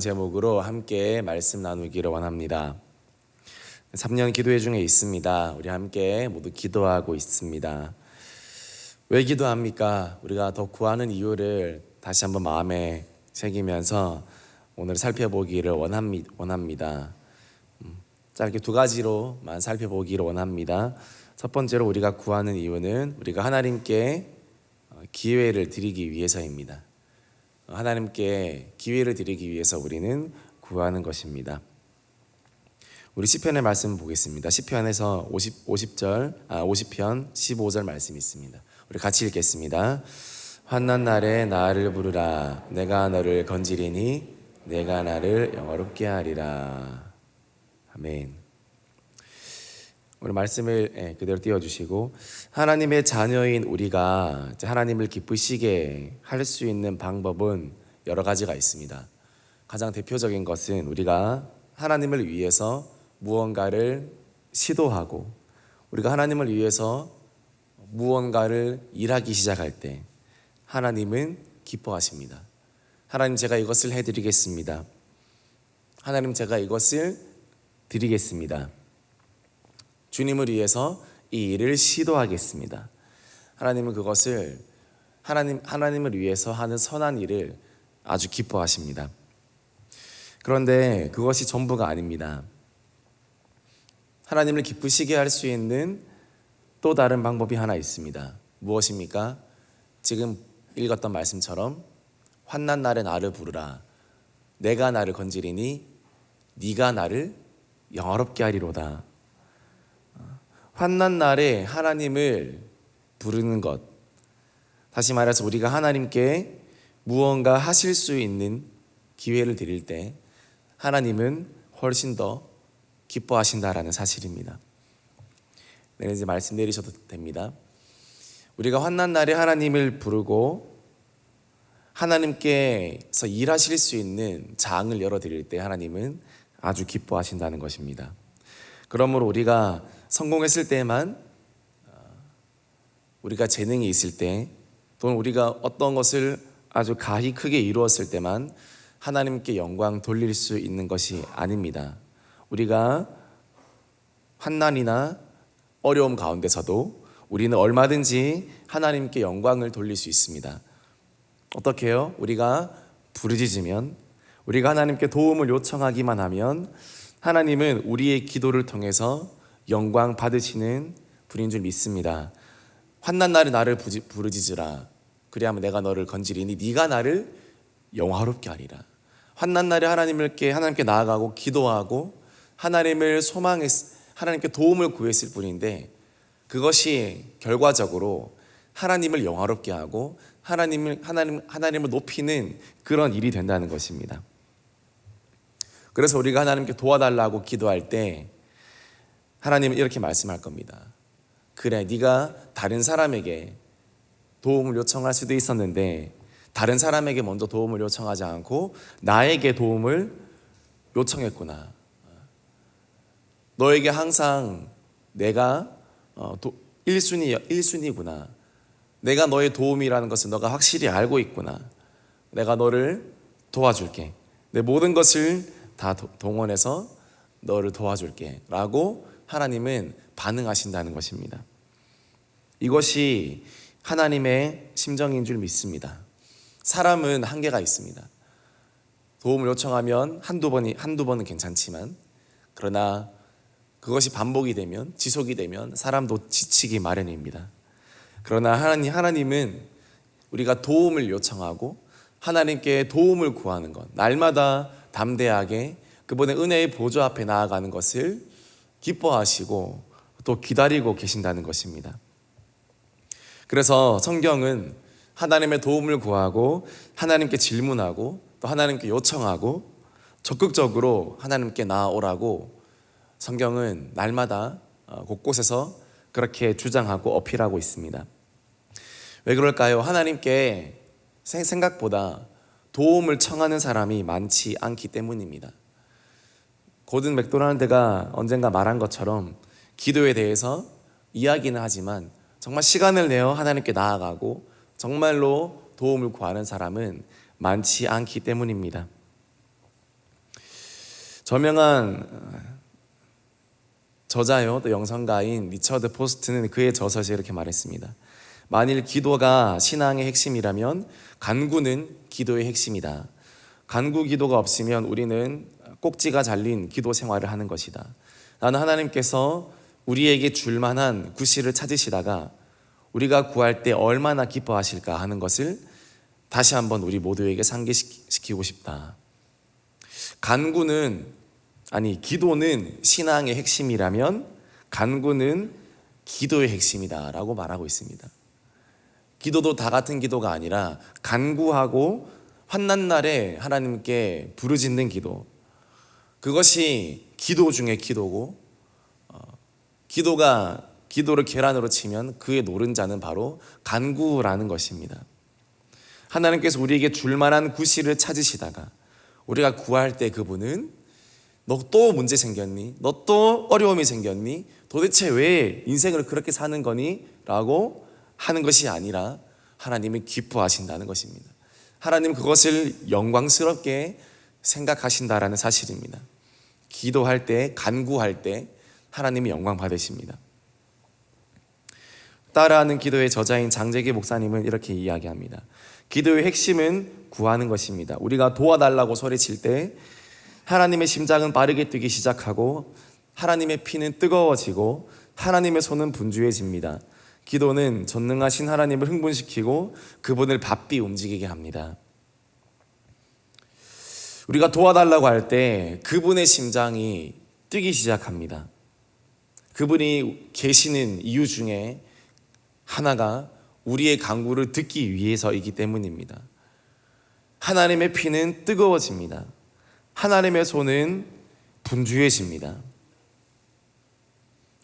제목으로 함께 말씀 나누기를 원합니다. 3년 기도회 중에 있습니다. 우리 함께 모두 기도하고 있습니다. 왜 기도합니까? 우리가 더 구하는 이유를 다시 한번 마음에 새기면서 오늘 살펴보기를 원합니다. 짧게 두 가지로만 살펴보기를 원합니다. 첫 번째로 우리가 구하는 이유는 우리가 하나님께 기회를 드리기 위해서입니다. 하나님께 기회를 드리기 위해서 우리는 구하는 것입니다. 우리 시편의 말씀 보겠습니다. 시편에서 50편 15절 말씀이 있습니다. 우리 같이 읽겠습니다. 환난 날에 나를 부르라. 내가 너를 건지리니 내가 나를 영화롭게 하리라. 아멘. 우리 말씀을 그대로 띄워주시고, 하나님의 자녀인 우리가 하나님을 기쁘시게 할 수 있는 방법은 여러 가지가 있습니다. 가장 대표적인 것은 우리가 하나님을 위해서 무언가를 시도하고, 우리가 하나님을 위해서 무언가를 일하기 시작할 때 하나님은 기뻐하십니다. 하나님, 제가 이것을 해드리겠습니다. 하나님, 제가 이것을 드리겠습니다. 주님을 위해서 이 일을 시도하겠습니다. 하나님은 그것을 하나님을 위해서 하는 선한 일을 아주 기뻐하십니다. 그런데 그것이 전부가 아닙니다. 하나님을 기쁘시게 할 수 있는 또 다른 방법이 하나 있습니다. 무엇입니까? 지금 읽었던 말씀처럼 환난 날에 나를 부르라. 내가 나를 건지리니 네가 나를 영화롭게 하리로다. 환난 날에 하나님을 부르는 것, 다시 말해서 우리가 하나님께 무언가 하실 수 있는 기회를 드릴 때 하나님은 훨씬 더 기뻐하신다라는 사실입니다. 네, 이제 말씀 내리셔도 됩니다. 우리가 환난 날에 하나님을 부르고 하나님께서 일하실 수 있는 장을 열어드릴 때 하나님은 아주 기뻐하신다는 것입니다. 그러므로 우리가 성공했을 때만, 우리가 재능이 있을 때, 또는 우리가 어떤 것을 아주 가히 크게 이루었을 때만 하나님께 영광 돌릴 수 있는 것이 아닙니다. 우리가 환난이나 어려움 가운데서도 우리는 얼마든지 하나님께 영광을 돌릴 수 있습니다. 어떻게 해요? 우리가 부르짖으면, 우리가 하나님께 도움을 요청하기만 하면 하나님은 우리의 기도를 통해서 영광 받으시는 분인 줄 믿습니다. 환난 날에 나를 부르짖으라. 그리하면 내가 너를 건지리니 네가 나를 영화롭게 하리라. 환난 날에 하나님께 나아가고 기도하고 하나님을 하나님께 도움을 구했을 뿐인데, 그것이 결과적으로 하나님을 영화롭게 하고 하나님을 높이는 그런 일이 된다는 것입니다. 그래서 우리가 하나님께 도와달라고 기도할 때 하나님은 이렇게 말씀할 겁니다. 그래, 네가 다른 사람에게 도움을 요청할 수도 있었는데 다른 사람에게 먼저 도움을 요청하지 않고 나에게 도움을 요청했구나. 너에게 항상 내가 1순위구나. 내가 너의 도움이라는 것을 너가 확실히 알고 있구나. 내가 너를 도와줄게. 내 모든 것을 다 동원해서 너를 도와줄게 라고 하나님은 반응하신다는 것입니다. 이것이 하나님의 심정인 줄 믿습니다. 사람은 한계가 있습니다. 도움을 요청하면 한두 번은 괜찮지만, 그러나 그것이 반복이 되면, 지속이 되면 사람도 지치기 마련입니다. 그러나 하나님은 우리가 도움을 요청하고 하나님께 도움을 구하는 것, 날마다 담대하게 그분의 은혜의 보좌 앞에 나아가는 것을 기뻐하시고 또 기다리고 계신다는 것입니다. 그래서 성경은 하나님의 도움을 구하고 하나님께 질문하고 또 하나님께 요청하고 적극적으로 하나님께 나아오라고 성경은 날마다 곳곳에서 그렇게 주장하고 어필하고 있습니다. 왜 그럴까요? 하나님께 생각보다 도움을 청하는 사람이 많지 않기 때문입니다. 고든 맥도날드가 언젠가 말한 것처럼 기도에 대해서 이야기는 하지만 정말 시간을 내어 하나님께 나아가고 정말로 도움을 구하는 사람은 많지 않기 때문입니다. 저명한 저자요 또 영성가인 리처드 포스트는 그의 저서에서 이렇게 말했습니다. 만일 기도가 신앙의 핵심이라면 간구는 기도의 핵심이다. 간구 기도가 없으면 우리는 꼭지가 잘린 기도 생활을 하는 것이다. 나는 하나님께서 우리에게 줄 만한 구실을 찾으시다가 우리가 구할 때 얼마나 기뻐하실까 하는 것을 다시 한번 우리 모두에게 상기시키고 싶다. 기도는 신앙의 핵심이라면 간구는 기도의 핵심이다 라고 말하고 있습니다. 기도도 다 같은 기도가 아니라 간구하고 환난 날에 하나님께 부르짖는 기도, 그것이 기도 중에 기도고, 기도를 계란으로 치면 그의 노른자는 바로 간구라는 것입니다. 하나님께서 우리에게 줄 만한 구실을 찾으시다가 우리가 구할 때 그분은 너 또 문제 생겼니? 너 또 어려움이 생겼니? 도대체 왜 인생을 그렇게 사는 거니? 라고 하는 것이 아니라 하나님이 기뻐하신다는 것입니다. 하나님 그것을 영광스럽게 생각하신다라는 사실입니다. 기도할 때, 간구할 때 하나님이 영광 받으십니다. 따라하는 기도의 저자인 장재기 목사님은 이렇게 이야기합니다. 기도의 핵심은 구하는 것입니다. 우리가 도와달라고 소리칠 때 하나님의 심장은 빠르게 뛰기 시작하고 하나님의 피는 뜨거워지고 하나님의 손은 분주해집니다. 기도는 전능하신 하나님을 흥분시키고 그분을 바삐 움직이게 합니다. 우리가 도와달라고 할 때 그분의 심장이 뛰기 시작합니다. 그분이 계시는 이유 중에 하나가 우리의 간구를 듣기 위해서이기 때문입니다. 하나님의 피는 뜨거워집니다. 하나님의 손은 분주해집니다.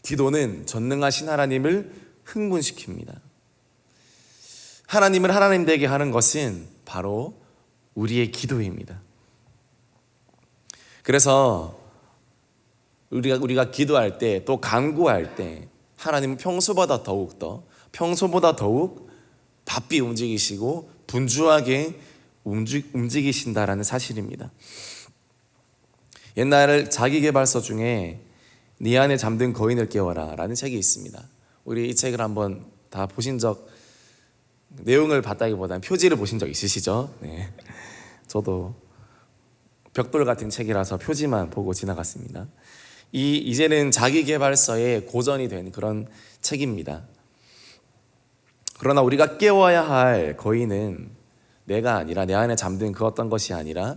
기도는 전능하신 하나님을 흥분시킵니다. 하나님을 하나님 되게 하는 것은 바로 우리의 기도입니다. 그래서 우리가 기도할 때 또 간구할 때 하나님은 평소보다 더욱 바삐 움직이시고 분주하게 움직이신다라는 사실입니다. 옛날 자기계발서 중에 네 안에 잠든 거인을 깨워라 라는 책이 있습니다. 우리 이 책을 한번 다 보신 적, 내용을 봤다기보다는 표지를 보신 적 있으시죠? 네. 저도 벽돌 같은 책이라서 표지만 보고 지나갔습니다. 이제는 자기계발서의 고전이 된 그런 책입니다. 그러나 우리가 깨워야 할 거인은 내가 아니라, 내 안에 잠든 그 어떤 것이 아니라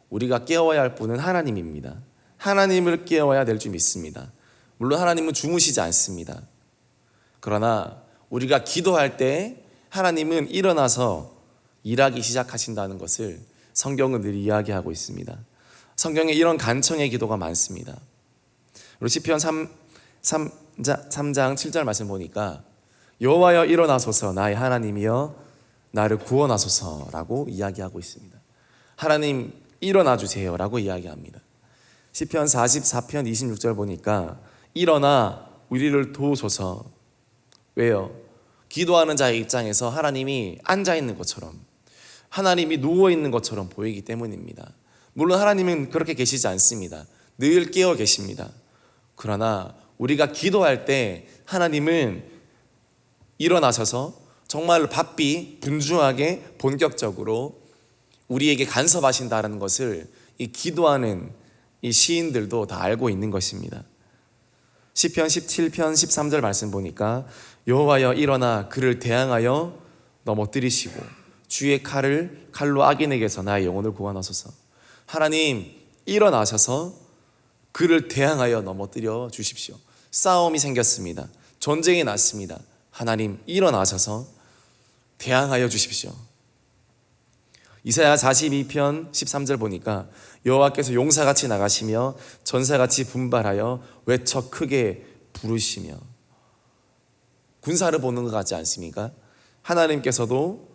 우리가 깨워야 할 분은 하나님입니다. 하나님을 깨워야 될 줄 믿습니다. 물론 하나님은 주무시지 않습니다. 그러나 우리가 기도할 때 하나님은 일어나서 일하기 시작하신다는 것을 성경은 늘 이야기하고 있습니다. 성경에 이런 간청의 기도가 많습니다. 우리 시편 3장 7절 말씀 보니까 여호와여 일어나소서 나의 하나님이여 나를 구원하소서라고 이야기하고 있습니다. 하나님 일어나 주세요라고 이야기합니다. 시편 44편 26절 보니까 일어나 우리를 도우소서. 왜요? 기도하는 자의 입장에서 하나님이 앉아 있는 것처럼, 하나님이 누워 있는 것처럼 보이기 때문입니다. 물론 하나님은 그렇게 계시지 않습니다. 늘 깨어 계십니다. 그러나 우리가 기도할 때 하나님은 일어나셔서 정말 바삐 분주하게 본격적으로 우리에게 간섭하신다는 것을 이 기도하는 이 시인들도 다 알고 있는 것입니다. 시편 17편 13절 말씀 보니까 여호와여 일어나 그를 대항하여 넘어뜨리시고 주의 칼로 악인에게서 나의 영혼을 구원하소서. 하나님 일어나셔서 그를 대항하여 넘어뜨려 주십시오. 싸움이 생겼습니다. 전쟁이 났습니다. 하나님 일어나셔서 대항하여 주십시오. 이사야 42편 13절 보니까 여호와께서 용사같이 나가시며 전사같이 분발하여 외쳐 크게 부르시며, 군사를 보는 것 같지 않습니까? 하나님께서도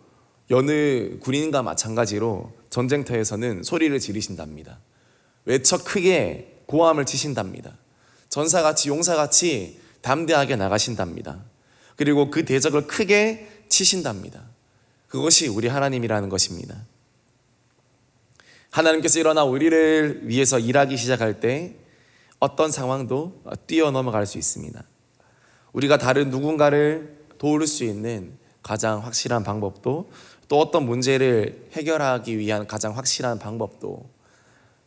여느 군인과 마찬가지로 전쟁터에서는 소리를 지르신답니다. 외쳐 크게 고함을 치신답니다. 전사같이 용사같이 담대하게 나가신답니다. 그리고 그 대적을 크게 치신답니다. 그것이 우리 하나님이라는 것입니다. 하나님께서 일어나 우리를 위해서 일하기 시작할 때 어떤 상황도 뛰어넘어갈 수 있습니다. 우리가 다른 누군가를 도울 수 있는 가장 확실한 방법도, 또 어떤 문제를 해결하기 위한 가장 확실한 방법도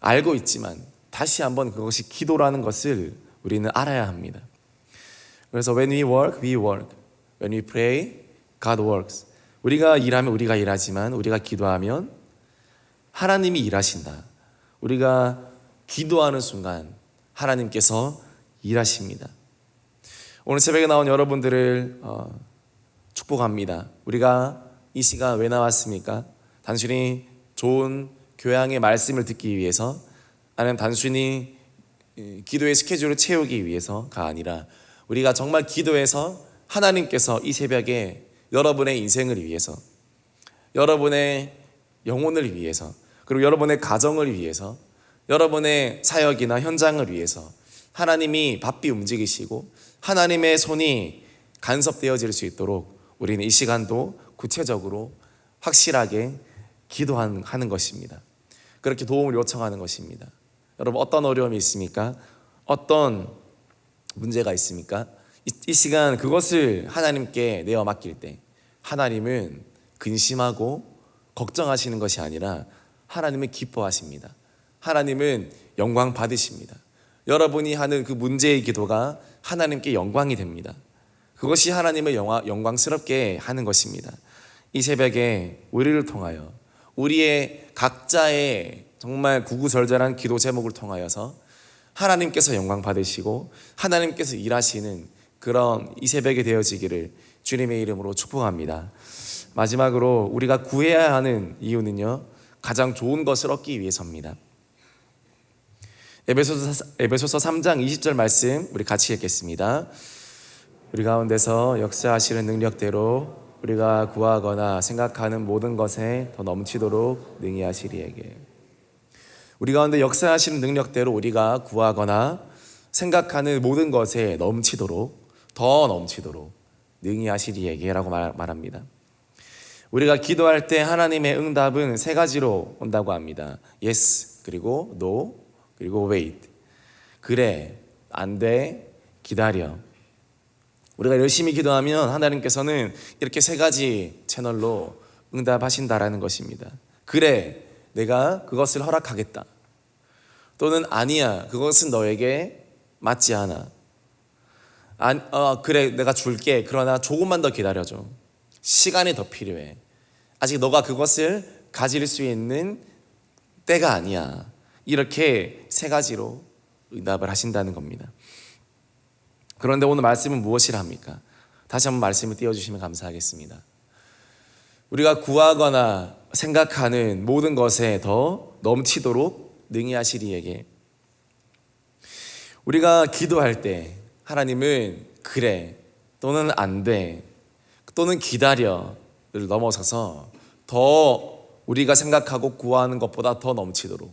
알고 있지만 다시 한번 그것이 기도라는 것을 우리는 알아야 합니다. 그래서 when we work, we work. When we pray, God works. 우리가 일하면 우리가 일하지만 우리가 기도하면 하나님이 일하신다. 우리가 기도하는 순간 하나님께서 일하십니다. 오늘 새벽에 나온 여러분들을 축복합니다. 우리가 이 시간 왜 나왔습니까? 단순히 좋은 교양의 말씀을 듣기 위해서, 아니면 단순히 기도의 스케줄을 채우기 위해서가 아니라 우리가 정말 기도해서 하나님께서 이 새벽에 여러분의 인생을 위해서, 여러분의 영혼을 위해서, 그리고 여러분의 가정을 위해서, 여러분의 사역이나 현장을 위해서 하나님이 바삐 움직이시고 하나님의 손이 간섭되어질 수 있도록 우리는 이 시간도 구체적으로 확실하게 기도하는 것입니다. 그렇게 도움을 요청하는 것입니다. 여러분, 어떤 어려움이 있습니까? 어떤 문제가 있습니까? 이 시간 그것을 하나님께 내어 맡길 때 하나님은 근심하고 걱정하시는 것이 아니라 하나님은 기뻐하십니다. 하나님은 영광 받으십니다. 여러분이 하는 그 문제의 기도가 하나님께 영광이 됩니다. 그것이 하나님을 영광스럽게 하는 것입니다. 이 새벽에 우리를 통하여, 우리의 각자의 정말 구구절절한 기도 제목을 통하여서 하나님께서 영광 받으시고 하나님께서 일하시는 그런 이 새벽이 되어지기를 주님의 이름으로 축복합니다. 마지막으로 우리가 구해야 하는 이유는요, 가장 좋은 것을 얻기 위해서입니다. 에베소서 3장 20절 말씀 우리 같이 읽겠습니다. 우리 가운데서 역사하시는 능력대로 우리가 구하거나 생각하는 모든 것에 더 넘치도록 능히 하시리에게. 우리 가운데 역사하시는 능력대로 우리가 구하거나 생각하는 모든 것에 넘치도록, 더 넘치도록 능히 하시리에게라고 말합니다. 우리가 기도할 때 하나님의 응답은 세 가지로 온다고 합니다. Yes, 그리고 No, 그리고 Wait. 그래, 안 돼, 기다려. 우리가 열심히 기도하면 하나님께서는 이렇게 세 가지 채널로 응답하신다라는 것입니다. 그래, 내가 그것을 허락하겠다. 또는 아니야, 그것은 너에게 맞지 않아. 그래, 내가 줄게. 그러나 조금만 더 기다려줘. 시간이 더 필요해. 아직 너가 그것을 가질 수 있는 때가 아니야. 이렇게 세 가지로 응답을 하신다는 겁니다. 그런데 오늘 말씀은 무엇이라 합니까? 다시 한번 말씀을 띄워주시면 감사하겠습니다. 우리가 구하거나 생각하는 모든 것에 더 넘치도록 능히 하시리에게. 우리가 기도할 때 하나님은 그래, 또는 안 돼, 또는 기다려를 넘어서서 더 우리가 생각하고 구하는 것보다 더 넘치도록,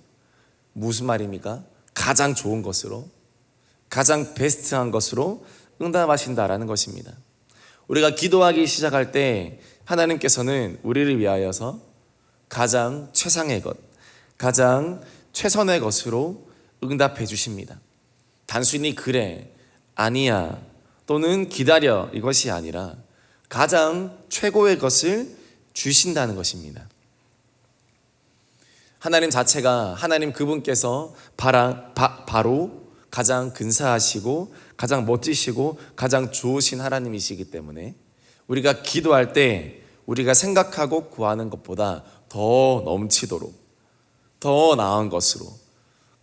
무슨 말입니까? 가장 좋은 것으로, 가장 베스트한 것으로 응답하신다라는 것입니다. 우리가 기도하기 시작할 때 하나님께서는 우리를 위하여서 가장 최상의 것, 가장 최선의 것으로 응답해 주십니다. 단순히 그래, 아니야, 또는 기다려 이것이 아니라 가장 최고의 것을 주신다는 것입니다. 하나님 자체가, 하나님 그분께서 바로 가장 근사하시고 가장 멋지시고 가장 좋으신 하나님이시기 때문에 우리가 기도할 때 우리가 생각하고 구하는 것보다 더 넘치도록, 더 나은 것으로,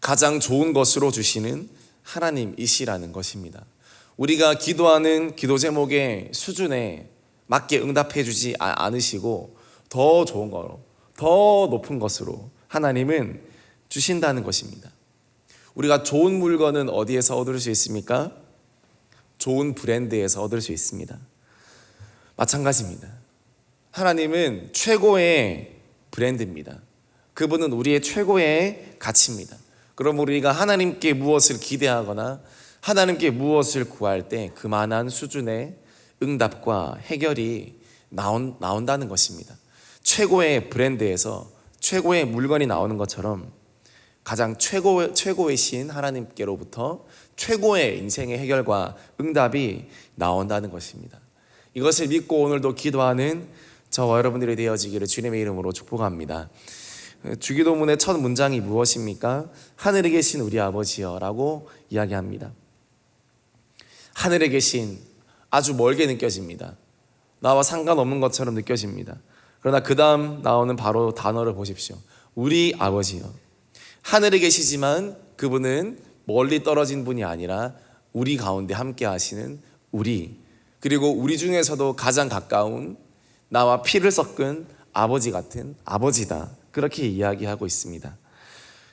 가장 좋은 것으로 주시는 하나님이시라는 것입니다. 우리가 기도하는 기도 제목의 수준에 맞게 응답해 주지 않으시고 더 좋은 거로, 더 높은 것으로 하나님은 주신다는 것입니다. 우리가 좋은 물건은 어디에서 얻을 수 있습니까? 좋은 브랜드에서 얻을 수 있습니다. 마찬가지입니다. 하나님은 최고의 브랜드입니다. 그분은 우리의 최고의 가치입니다. 그럼 우리가 하나님께 무엇을 기대하거나 하나님께 무엇을 구할 때 그만한 수준의 응답과 해결이 나온다는 것입니다. 최고의 브랜드에서 최고의 물건이 나오는 것처럼 가장 최고의 신 하나님께로부터 최고의 인생의 해결과 응답이 나온다는 것입니다. 이것을 믿고 오늘도 기도하는 저와 여러분들이 되어지기를 주님의 이름으로 축복합니다. 주기도문의 첫 문장이 무엇입니까? 하늘에 계신 우리 아버지여 라고 이야기합니다. 하늘에 계신, 아주 멀게 느껴집니다. 나와 상관없는 것처럼 느껴집니다. 그러나 그 다음 나오는 바로 단어를 보십시오. 우리 아버지여. 하늘에 계시지만 그분은 멀리 떨어진 분이 아니라 우리 가운데 함께 하시는 우리, 그리고 우리 중에서도 가장 가까운 나와 피를 섞은 아버지 같은 아버지다, 그렇게 이야기하고 있습니다.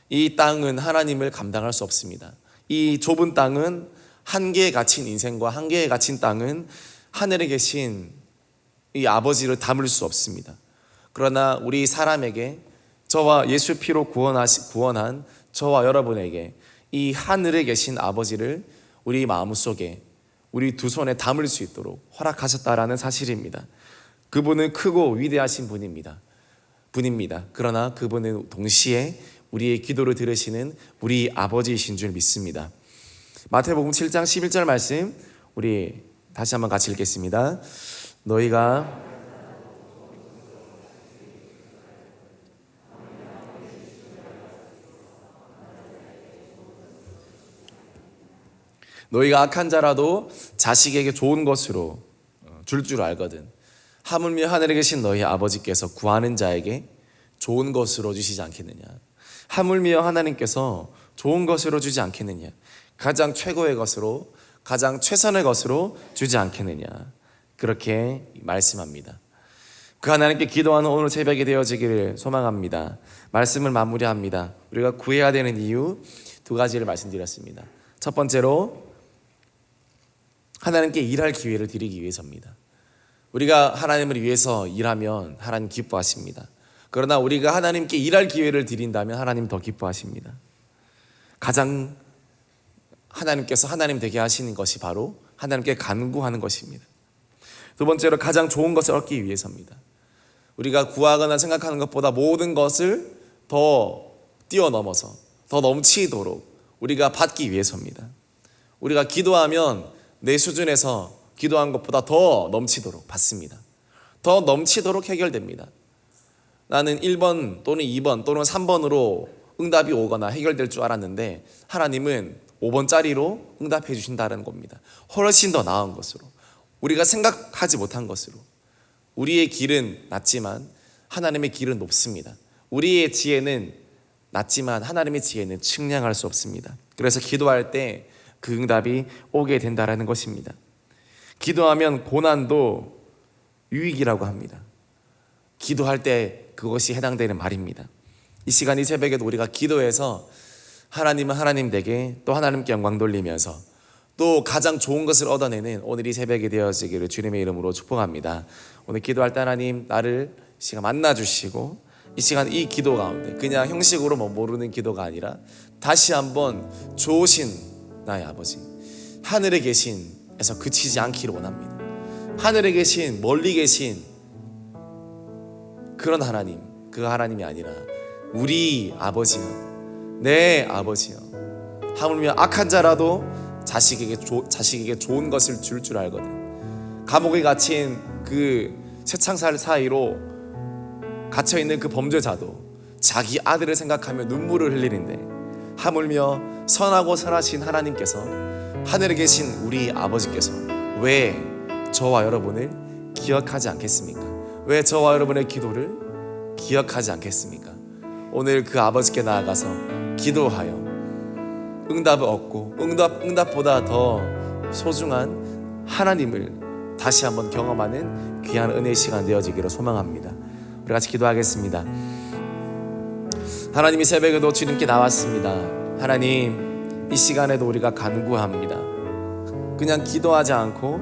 이 땅은 하나님을 감당할 수 없습니다. 이 좁은 땅은, 한계에 갇힌 인생과 한계에 갇힌 땅은 하늘에 계신 이 아버지를 담을 수 없습니다. 그러나 우리 사람에게, 저와 예수 피로 구원한 저와 여러분에게 이 하늘에 계신 아버지를 우리 마음속에, 우리 두 손에 담을 수 있도록 허락하셨다라는 사실입니다. 그분은 크고 위대하신 분입니다. 그러나 그분은 동시에 우리의 기도를 들으시는 우리 아버지이신 줄 믿습니다. 마태복음 7장 11절 말씀 우리 다시 한번 같이 읽겠습니다. 너희가 악한 자라도 자식에게 좋은 것으로 줄 알거든. 하물며 하늘에 계신 너희 아버지께서 구하는 자에게 좋은 것으로 주시지 않겠느냐. 하물며 하나님께서 좋은 것으로 주지 않겠느냐. 가장 최고의 것으로, 가장 최선의 것으로 주지 않겠느냐. 그렇게 말씀합니다. 그 하나님께 기도하는 오늘 새벽이 되어지기를 소망합니다. 말씀을 마무리합니다. 우리가 구해야 되는 이유 두 가지를 말씀드렸습니다. 첫 번째로 하나님께 일할 기회를 드리기 위해서입니다. 우리가 하나님을 위해서 일하면 하나님 기뻐하십니다. 그러나 우리가 하나님께 일할 기회를 드린다면 하나님 더 기뻐하십니다. 가장 하나님께서 하나님 되게 하시는 것이 바로 하나님께 간구하는 것입니다. 두 번째로 가장 좋은 것을 얻기 위해서입니다. 우리가 구하거나 생각하는 것보다 모든 것을 더 뛰어넘어서 더 넘치도록 우리가 받기 위해서입니다. 우리가 기도하면 내 수준에서 기도한 것보다 더 넘치도록 받습니다. 더 넘치도록 해결됩니다. 나는 1번 또는 2번 또는 3번으로 응답이 오거나 해결될 줄 알았는데 하나님은 5번짜리로 응답해 주신다는 겁니다. 훨씬 더 나은 것으로, 우리가 생각하지 못한 것으로. 우리의 길은 낮지만 하나님의 길은 높습니다. 우리의 지혜는 낮지만 하나님의 지혜는 측량할 수 없습니다. 그래서 기도할 때 그 응답이 오게 된다는 것입니다. 기도하면 고난도 유익이라고 합니다. 기도할 때 그것이 해당되는 말입니다. 이 시간 이 새벽에도 우리가 기도해서 하나님은 하나님 되게, 또 하나님께 영광 돌리면서 또 가장 좋은 것을 얻어내는 오늘 이 새벽이 되어지기를 주님의 이름으로 축복합니다. 오늘 기도할 때 하나님 나를 이 시간 만나주시고, 이 시간 이 기도 가운데 그냥 형식으로 모르는 기도가 아니라 다시 한번 좋으신 나의 아버지, 하늘에 계신 에서 그치지 않기를 원합니다. 하늘에 계신, 멀리 계신 그런 하나님, 그 하나님이 아니라 우리 아버지여, 내 아버지여. 하물며 악한 자라도 자식에게 좋은 것을 줄 알거든. 감옥에 갇힌 그 쇠창살 사이로 갇혀있는 그 범죄자도 자기 아들을 생각하며 눈물을 흘리는데, 하물며 선하고 선하신 하나님께서, 하늘에 계신 우리 아버지께서 왜 저와 여러분을 기억하지 않겠습니까? 왜 저와 여러분의 기도를 기억하지 않겠습니까? 오늘 그 아버지께 나아가서 기도하여 응답을 얻고 응답보다 더 소중한 하나님을 다시 한번 경험하는 귀한 은혜의 시간 되어지기를 소망합니다. 우리 같이 기도하겠습니다. 하나님이 새벽에도 주님께 나왔습니다. 하나님, 이 시간에도 우리가 간구합니다. 그냥 기도하지 않고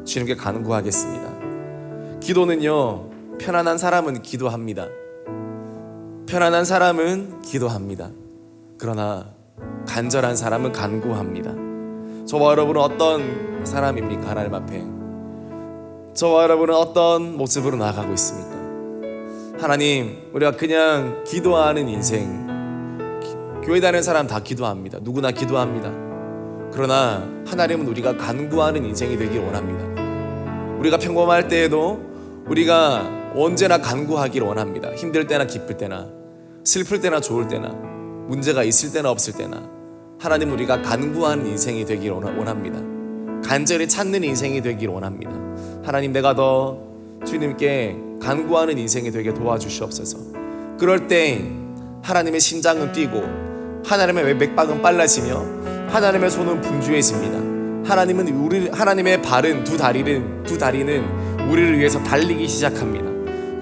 주님께 간구하겠습니다. 기도는요, 편안한 사람은 기도합니다. 편안한 사람은 기도합니다. 그러나 간절한 사람은 간구합니다. 저와 여러분은 어떤 사람입니까? 하나님 앞에 저와 여러분은 어떤 모습으로 나아가고 있습니까? 하나님, 우리가 그냥 기도하는 인생, 교회 다니는 사람 다 기도합니다. 누구나 기도합니다. 그러나 하나님은 우리가 간구하는 인생이 되길 원합니다. 우리가 평범할 때에도 우리가 언제나 간구하길 원합니다. 힘들 때나 기쁠 때나, 슬플 때나 좋을 때나, 문제가 있을 때나 없을 때나 하나님, 우리가 간구하는 인생이 되길 원합니다. 간절히 찾는 인생이 되길 원합니다. 하나님, 내가 더 주님께 간구하는 인생이 되게 도와주시옵소서. 그럴 때 하나님의 심장은 뛰고 하나님의 맥박은 빨라지며 하나님의 손은 분주해집니다. 하나님의 발은 두 다리는 우리를 위해서 달리기 시작합니다.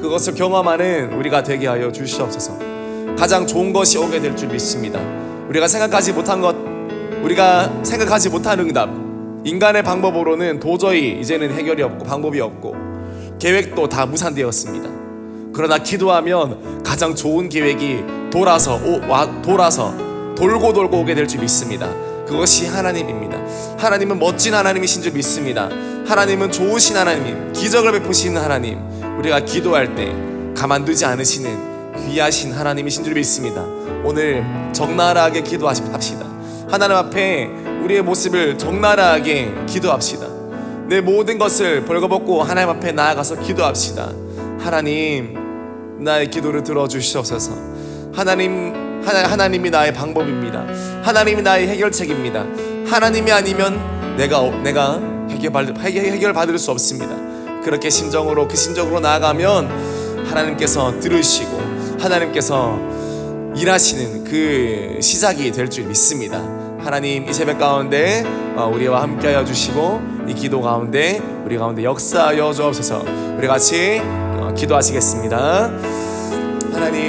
그것을 경험하는 우리가 되게 하여 주시옵소서. 가장 좋은 것이 오게 될 줄 믿습니다. 우리가 생각하지 못한 응답, 인간의 방법으로는 도저히 이제는 해결이 없고 방법이 없고 계획도 다 무산되었습니다. 그러나 기도하면 가장 좋은 계획이 돌아서 돌고 오게 될 줄 믿습니다. 그것이 하나님입니다. 하나님은 멋진 하나님이신 줄 믿습니다. 하나님은 좋으신 하나님, 기적을 베푸시는 하나님, 우리가 기도할 때 가만두지 않으시는 귀하신 하나님이신 줄 믿습니다. 오늘 적나라하게 기도합시다. 하나님 앞에 우리의 모습을 적나라하게 기도합시다. 내 모든 것을 벌거벗고 하나님 앞에 나아가서 기도합시다. 하나님, 나의 기도를 들어주시옵소서. 하나님이 나의 방법입니다. 하나님이 나의 해결책입니다. 하나님이 아니면 내가 해결받을 수 없습니다. 그렇게 심정으로 나아가면 하나님께서 들으시고 하나님께서 일하시는 그 시작이 될 줄 믿습니다. 하나님, 이 새벽 가운데 우리와 함께하여 주시고 이 기도 가운데 우리 가운데 역사하여 주옵소서. 우리 같이 기도하시겠습니다. 하나님,